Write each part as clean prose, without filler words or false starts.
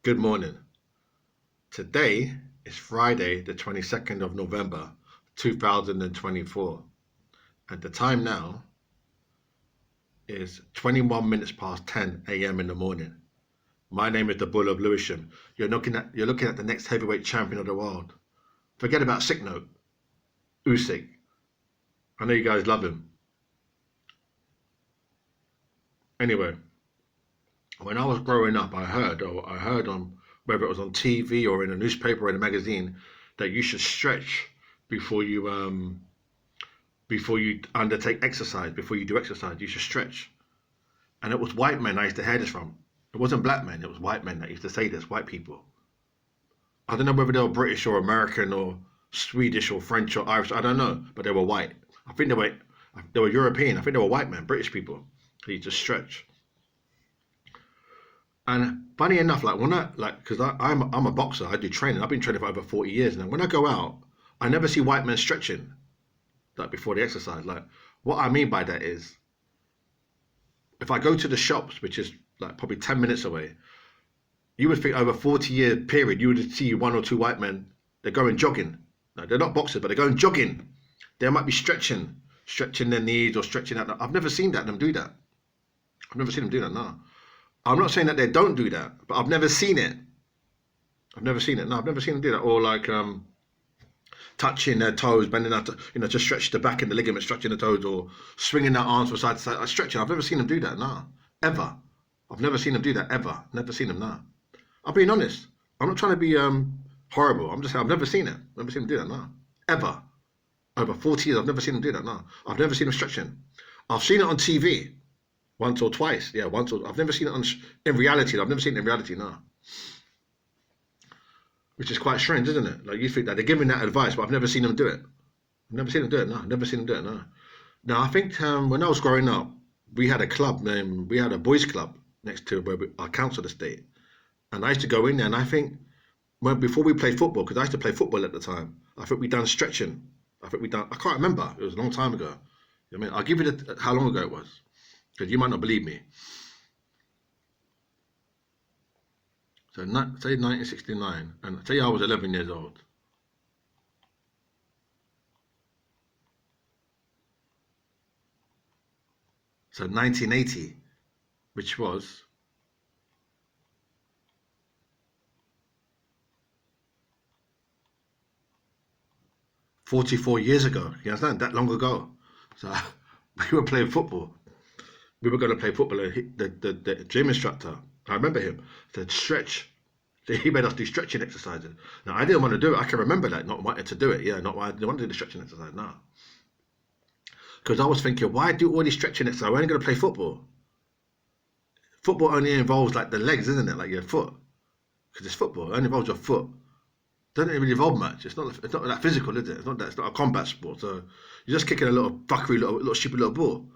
Good morning. Today is Friday, the 22nd of November, 2024. And the time now is 21 minutes past 10 a.m. in the morning. My name is the Bull of Lewisham. You're looking at the next heavyweight champion of the world. Forget about sick note, Usyk. I know you guys love him. Anyway, when I was growing up, I heard on whether it was on TV or in a newspaper or in a magazine that you should stretch before you undertake exercise, before you do exercise, you should stretch. And it was white men I used to hear this from. It wasn't black men, it was white men that used to say this, white people. I don't know whether they were British or American or Swedish or French or Irish, I don't know, but they were white. I think they were European, I think they were white men, British people. They used to stretch. And funny enough, like when because I'm a boxer, I do training. I've been training for over 40 years now. When I go out, I never see white men stretching like before the exercise. Like what I mean by that is, if I go to the shops, which is like probably 10 minutes away, you would think over a 40-year period, you would see one or two white men. They're going jogging. No, they're not boxers, but they're going jogging. They might be stretching their knees or stretching out. I've never seen them do that. I've never seen them do that. No. I'm not saying that they don't do that, but I've never seen it. I've never seen it. No, I've never seen them do that. Or like touching their toes, bending out, to stretch the back and the ligament, stretching the toes, or swinging their arms from side to side, like stretching. I've never seen them do that. No, ever. I've never seen them do that ever. Never seen them. No. I'm being honest. I'm not trying to be horrible. I'm just saying I've never seen it. Never seen them do that. No, ever. Over 40 years, I've never seen them do that. No, I've never seen them stretching. I've seen it on TV. Once or twice, yeah, once or I've never seen it in reality. I've never seen it in reality now, which is quite strange, isn't it? Like you think that they're giving that advice, but I've never seen them do it. I've never seen them do it. No, I've never seen them do it. No. Now I think when I was growing up, we had a boys' club next to our council estate, and I used to go in there, and I think before we played football, because I used to play football at the time, I think we done stretching. I can't remember. It was a long time ago. I mean, I'll give you how long ago it was, because you might not believe me. So say 1969, and say I was 11 years old. So 1980, which was 44 years ago. You understand? That long ago. So we were playing football. We were going to play football, and the gym instructor, I remember him, said stretch. So he made us do stretching exercises. Now I didn't want to do it. I can remember that, not wanting to do it. Yeah, not why I didn't want to do the stretching exercise. No, because I was thinking, why do all these stretching exercises? We're only going to play football. Football only involves like the legs, isn't it? Like your foot, because it's football. It only involves your foot. Doesn't really involve much. It's not that physical, is it? It's not a combat sport. So you're just kicking a little fuckery, little stupid little ball.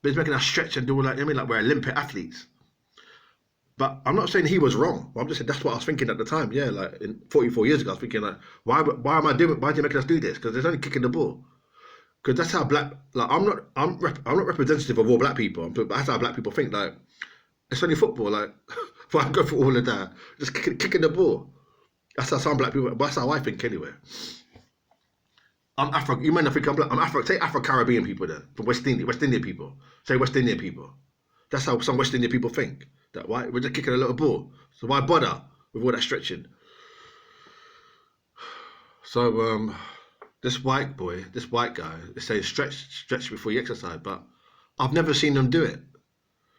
But he's making us stretch and do all that. I mean, like we're Olympic athletes. But I'm not saying he was wrong. I'm just saying that's what I was thinking at the time. Yeah, like 44 years ago, I was thinking like, why am I doing? Why are you making us do this? Because there's only kicking the ball. Because that's how black. Like I'm not representative of all black people. But that's how black people think. Like it's only football. Like why go for all of that? Just kicking the ball. That's how some black people. That's how I think anyway. I'm Afro. You might not think I'm black. I'm Afro. Say Afro Caribbean people then, from West Indian people. Say West Indian people. That's how some West Indian people think. That why we're just kicking a little ball. So why bother with all that stretching? So this white guy, is saying stretch before you exercise, but I've never seen them do it.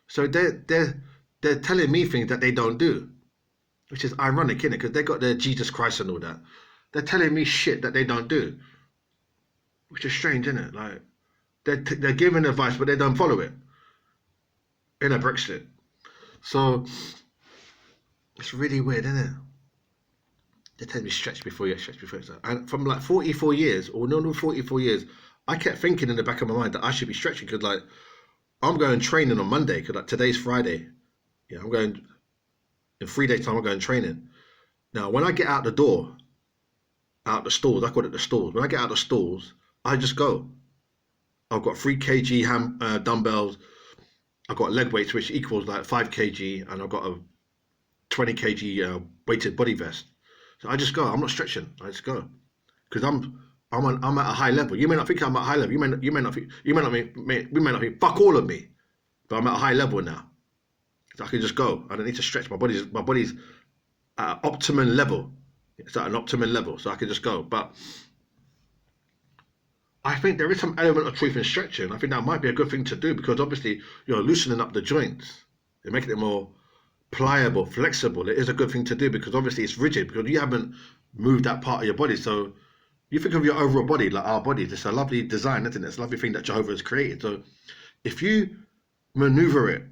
So they're telling me things that they don't do, which is ironic, isn't it? Because they got their Jesus Christ and all that. They're telling me shit that they don't do, which is strange, isn't it? Like they're giving advice, but they don't follow it in a Brexit. So it's really weird, isn't it? They tell me stretch before you. And from like 44 years, or no, 44 years, I kept thinking in the back of my mind that I should be stretching because like I'm going training on Monday because like today's Friday. Yeah, I'm going in 3 days time. I'm going training. Now when I get out the door, out the stalls, I call it the stalls. When I get out the stalls, I just go. I've got 3 kg dumbbells. I've got leg weights, which equals like 5 kg, and I've got a 20 kg weighted body vest. So I just go. I'm not stretching. I just go because I'm at a high level. You may not think I'm at a high level. You may not think we may not think fuck all of me, but I'm at a high level now. So I can just go. I don't need to stretch. My body's at an optimum level. It's at an optimum level, so I can just go. But I think there is some element of truth in stretching. I think that might be a good thing to do because obviously you're loosening up the joints. You're making it more pliable, flexible. It is a good thing to do because obviously it's rigid because you haven't moved that part of your body. So you think of your overall body like our bodies. It's a lovely design, isn't it? It's a lovely thing that Jehovah has created. So if you maneuver it,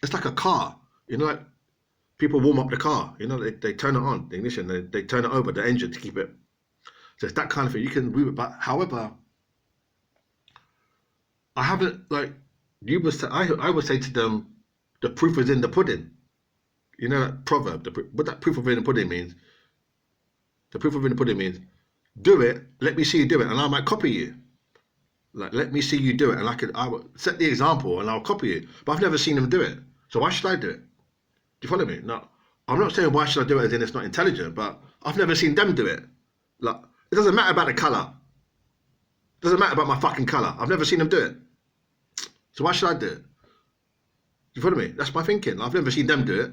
it's like a car. You know, like people warm up the car. You know, they turn it on, the ignition, they turn it over, the engine to keep it. So it's that kind of thing. You can move it. But however, I haven't, like, I would say to them, the proof is in the pudding. You know that proverb, what that proof of in the pudding means? The proof of in the pudding means, do it, let me see you do it, and I might copy you. Like, let me see you do it, and I will set the example, and I'll copy you. But I've never seen them do it, so why should I do it? Do you follow me? No, I'm not saying why should I do it as in it's not intelligent, but I've never seen them do it. Like, it doesn't matter about the colour. It doesn't matter about my fucking colour. I've never seen them do it. So why should I do it? Do you follow me? That's my thinking. I've never seen them do it.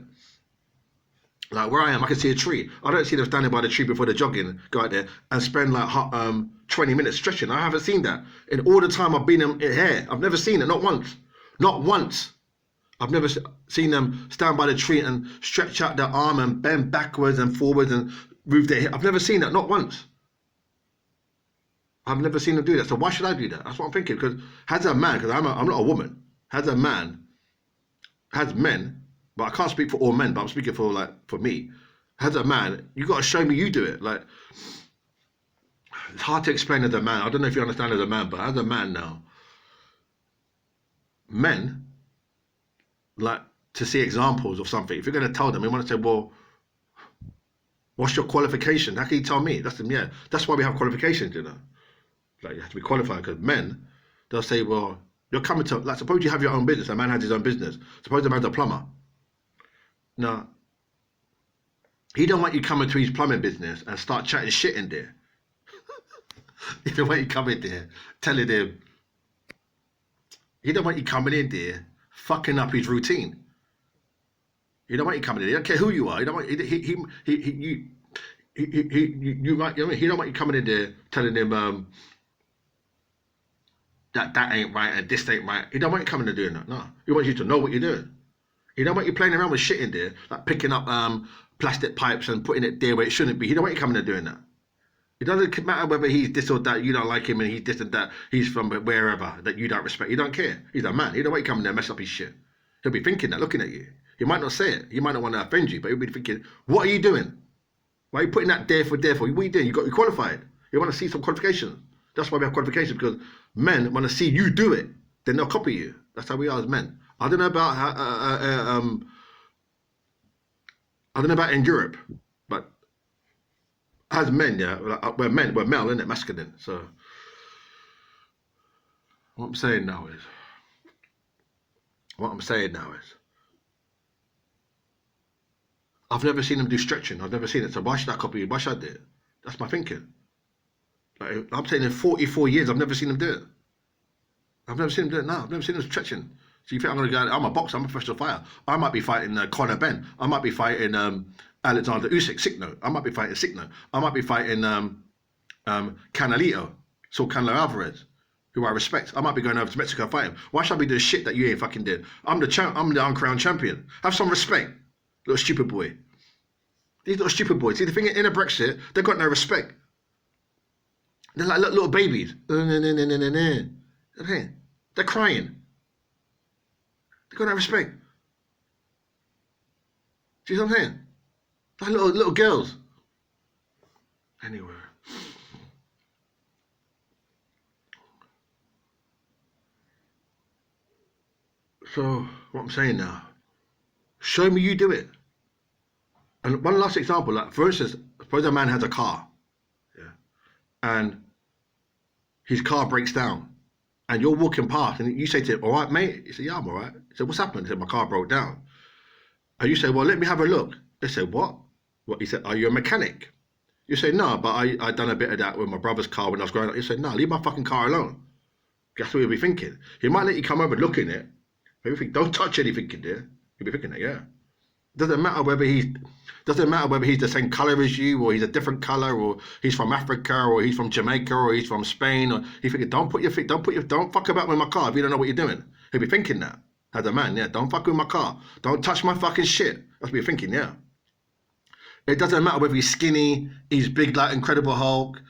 Like where I am, I can see a tree. I don't see them standing by the tree before they're jogging, go out there and spend like 20 minutes stretching. I haven't seen that. In all the time I've been in here, I've never seen it, not once. Not once. I've never seen them stand by the tree and stretch out their arm and bend backwards and forwards and move their hip. I've never seen that, not once. I've never seen them do that. So why should I do that? That's what I'm thinking. Because as a man, because I'm not a woman, as a man, as men, but I can't speak for all men, but I'm speaking for me. As a man, you got to show me you do it. Like, it's hard to explain as a man. I don't know if you understand as a man, but as a man now, men like to see examples of something. If you're going to tell them, you want to say, well, what's your qualification? How can you tell me? That's why we have qualifications, you know. Like, you have to be qualified because men, they'll say, well, you're coming to, like, suppose you have your own business. A man has his own business. Suppose the man's a plumber. Now, he don't want you coming to his plumbing business and start chatting shit in there. He don't want you coming there telling him. He don't want you coming in there fucking up his routine. He don't want you coming in there. He don't care who you are. He don't want you right. I mean, he don't want you coming in there telling him that ain't right and this ain't right. He don't want you coming in there doing that. No, he wants you to know what you're doing. He don't want you playing around with shit in there, like picking up plastic pipes and putting it there where it shouldn't be. He don't want you coming in there doing that. It doesn't matter whether he's this or that, you don't like him and he's this and that, he's from wherever that you don't respect. He don't care. He's a man. He don't want you coming there and mess up his shit. He'll be thinking that, looking at you. He might not say it. He might not want to offend you, but he'll be thinking, what are you doing? Why are you putting that there for? What are you doing? You qualified. You want to see some qualifications. That's why we have qualifications, because men want to see you do it. Then they'll copy you. That's how we are as men. I don't know about in Europe, but as men, yeah, we're men, we're male, isn't it? Masculine. So what I'm saying now is, I've never seen them do stretching. I've never seen it. So why should I copy you? Why should I do it? That's my thinking. Like, I'm saying in 44 years, I've never seen them do it. I've never seen them do it now. I've never seen them stretching. So you think I'm going to go, I'm a boxer, I'm a professional fighter. I might be fighting Conor Benn. I might be fighting Alexander Usyk, Signo. I might be fighting Signo. I might be fighting Canelito, Saul Canelo Alvarez, who I respect. I might be going over to Mexico and fighting. Why should I be doing shit that you ain't fucking did? I'm the uncrowned champion. Have some respect, little stupid boy. These little stupid boys. See, the thing in a Brexit, they've got no respect. They're like little babies. They're crying. They've got no respect. See what I'm saying? Like little girls. Anyway. So, what I'm saying now, show me you do it. And one last example, like for instance, suppose a man has a car, yeah, and his car breaks down, and you're walking past, and you say to him, "All right, mate?" He said, "Yeah, I'm all right." He said, "What's happened?" He said, "My car broke down." And you say, "Well, let me have a look." They said, what? What? He said, are you a mechanic? You say, no, but I done a bit of that with my brother's car when I was growing up. You say, no, leave my fucking car alone. That's what he'll be thinking. He might let you come over and look in it. But you think, don't touch anything in there. He'll be thinking that, yeah. Doesn't matter whether he's the same color as you, or he's a different color, or he's from Africa, or he's from Jamaica, or he's from Spain, or he thinking, don't fuck about with my car if you don't know what you're doing. He'll be thinking that as a man, yeah. Don't fuck with my car. Don't touch my fucking shit. That's what you're thinking, yeah. It doesn't matter whether he's skinny, he's big like Incredible Hulk,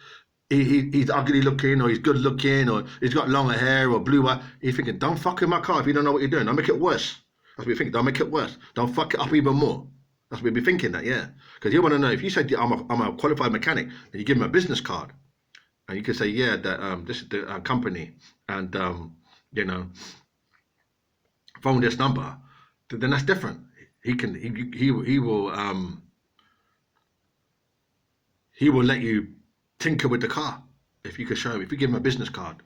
he's ugly looking, or he's good looking, or he's got longer hair, or blue eyes. You're thinking, don't fuck with my car if you don't know what you're doing. Don't make it worse. That's what you're thinking. Don't make it worse. Don't fuck it up even more. That's what you'd be thinking that, yeah. Because you want to know, if you said, I'm a qualified mechanic, then you give him a business card. And you can say, yeah, that this is the company, and, you know, phone this number. Then that's different. He will let you tinker with the car if you could show him. If you give him a business card.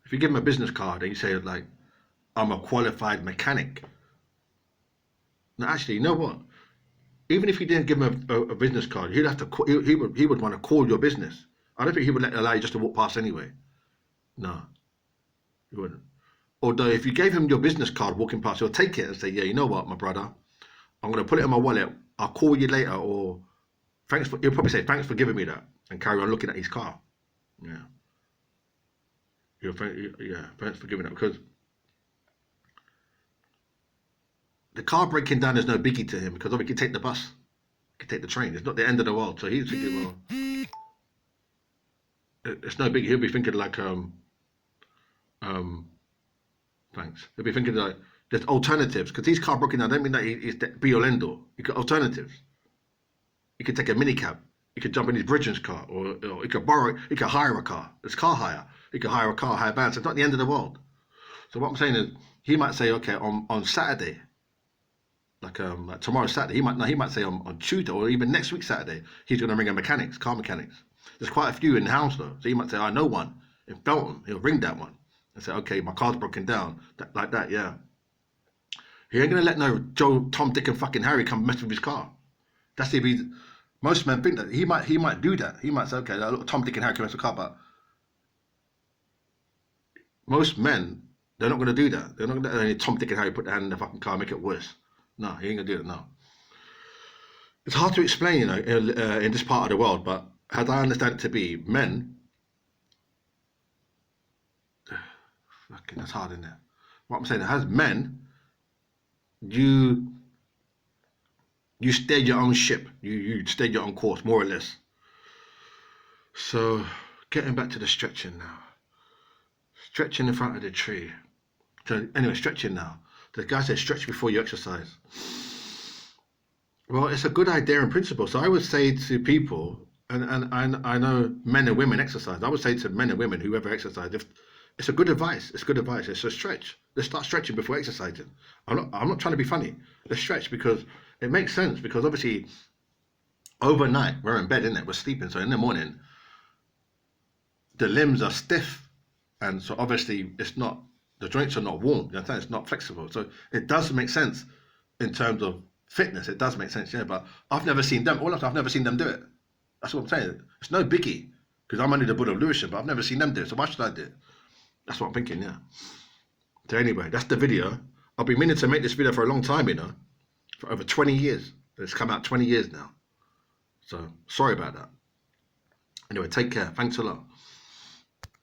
If you give him a business card and you say, like, I'm a qualified mechanic. Now, actually, you know what? Even if you didn't give him a business card, he'd have to. He would want to call your business. I don't think he would allow you just to walk past anyway. No, he wouldn't. Although if you gave him your business card walking past, he'll take it and say, yeah, you know what, my brother, I'm going to put it in my wallet. I'll call you later, or he'll probably say, thanks for giving me that, and carry on looking at his car. Yeah. Thanks for giving that, because the car breaking down is no biggie to him, because he can take the bus, he can take the train. It's not the end of the world. So he's thinking, well, it's no biggie. He'll be thinking like, thanks. He'll be thinking like, there's alternatives, because these car breaking down don't mean that he's the be all end all. You got alternatives. He could take a minicab. He could jump in his Bridgen's car, or he could hire a car. It's car hire. He could hire a car, hire bands. It's not the end of the world. So what I'm saying is, he might say, okay, on Saturday, like tomorrow Saturday, he might say on Tuesday, or even next week Saturday, he's going to ring car mechanics. There's quite a few in Hounslow, so he might say, I know one in Feltham. He'll ring that one and say, okay, my car's broken down, like that, yeah. He ain't going to let no Joe, Tom, Dick, and fucking Harry come mess with his car. That's if he's. Most men think that he might do that. He might say, okay, look, Tom, Dick, and Harry can mess with the car, but most men, they're not going to do that. They're not going to let Tom, Dick, and Harry put their hand in the fucking car and make it worse. No, he ain't going to do it, no. It's hard to explain, you know, in this part of the world, but as I understand it to be, men, fucking, that's hard, isn't it? What I'm saying, as men, you steer your own ship. You steer your own course, more or less. So, getting back to the stretching now. Stretching in front of the tree. So, anyway, stretching now. The guy said stretch before you exercise. Well, it's a good idea in principle. So I would say to people, and I know men and women exercise. I would say to men and women, whoever exercise, if it's a good advice. It's good advice. It's a stretch. Let's start stretching before exercising. I'm not trying to be funny. Let's stretch, because it makes sense. Because obviously, overnight we're in bed, isn't it? We're sleeping. So in the morning, the limbs are stiff, and so obviously the joints are not warm. You know, it's not flexible. So it does make sense in terms of fitness. It does make sense, yeah. But I've never seen them. I've never seen them do it. That's what I'm saying. It's no biggie, because I'm only the Buddha of Lewisham, but I've never seen them do it. So why should I do it? That's what I'm thinking, yeah. So anyway, that's the video. I've been meaning to make this video for a long time, you know, for over 20 years. It's come out 20 years now. So sorry about that. Anyway, take care. Thanks a lot.